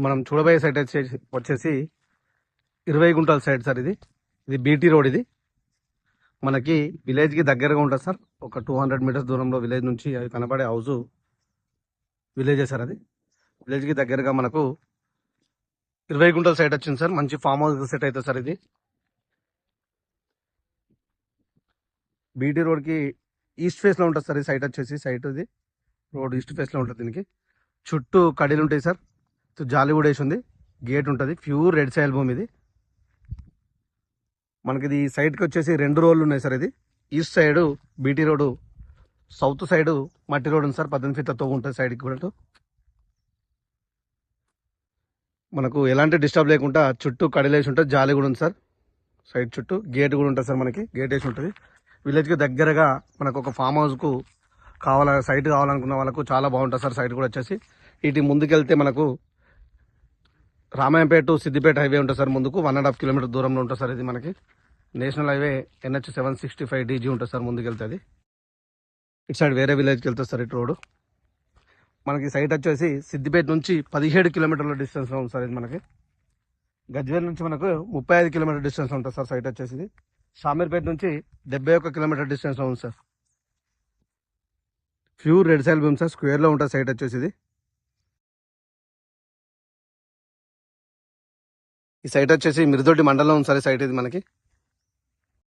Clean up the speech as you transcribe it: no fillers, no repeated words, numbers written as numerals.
మనం చూడబోయే సైట్ వచ్చేసి 20 గుంటల సైట్ సార్. ఇది బీటీ రోడ్. ఇది మనకి విలేజ్కి దగ్గరగా ఉంటుంది సార్. ఒక 200 మీటర్స్ దూరంలో విలేజ్ నుంచి అది కనబడే హౌస్ విలేజే సార్. అది విలేజ్కి దగ్గరగా మనకు 20 గుంటల సైట్ వచ్చింది సార్. మంచి ఫామ్ హౌస్ సెట్ అవుతుంది సార్. ఇది బీటీ రోడ్కి ఈస్ట్ ఫేస్లో ఉంటుంది సార్. ఈ సైట్ వచ్చేసి ఇది రోడ్ ఈస్ట్ ఫేస్లో ఉంటుంది. దీనికి చుట్టూ కడీలు ఉంటాయి సార్. జాలి కూడా వేసి ఉంది. గేట్ ఉంటుంది. ప్యూర్ రెడ్ సాయిల్ భూమి. ఇది మనకి ఇది సైడ్కి వచ్చేసి 2 రోడ్లు ఉన్నాయి సార్. ఇది east side BT road, south side మట్టి రోడ్ ఉంది సార్. 18 ఫీట్ల తోగు ఉంటుంది సైడ్కి కూడా. మనకు ఎలాంటి డిస్టర్బ్ లేకుండా చుట్టూ కడిలేసి ఉంటుంది. జాలి కూడా ఉంది సార్. సైడ్ చుట్టూ గేట్ కూడా ఉంటుంది సార్. మనకి గేట్ వేసి ఉంటుంది. విలేజ్కి దగ్గరగా మనకు ఒక ఫామ్ హౌస్కు సైట్ కావాలనుకున్న వాళ్ళకు చాలా బాగుంటుంది సార్. సైట్ కూడా వచ్చేసి ఇటు ముందుకెళ్తే మనకు రామాయంపేట టు సిద్దిపేట హైవే ఉంటుంది సార్. ముందుకు 1.5 కిలోమీటర్ దూరంలో ఉంటుంది సార్. ఇది మనకి నేషనల్ హైవే NH 765 DG ఉంటుంది సార్. ముందుకెళ్తే అది ఇటు సైడ్ వేరే విలేజ్కి వెళ్తుంది సార్. ఇటు రోడ్డు మనకి సైట్ వచ్చేసి సిద్దిపేట నుంచి 17 కిలోమీటర్ల డిస్టెన్స్లో ఉంది సార్. ఇది మనకి గజ్వేల్ నుంచి మనకు 35 కిలోమీటర్ డిస్టెన్స్ ఉంటుంది సార్. సైట్ వచ్చేసి షామీర్పేట నుంచి 71 కిలోమీటర్ డిస్టెన్స్లో ఉంది సార్. ప్యూర్ రెడ్ సాయిల్ భూమి సార్. స్క్వేర్లో ఉంటుంది సైట్ వచ్చేసి. ఈ సైట్ వచ్చేసి మిరుదొడ్డి మండలం ఉంది సార్. ఈ సైట్ ఇది మనకి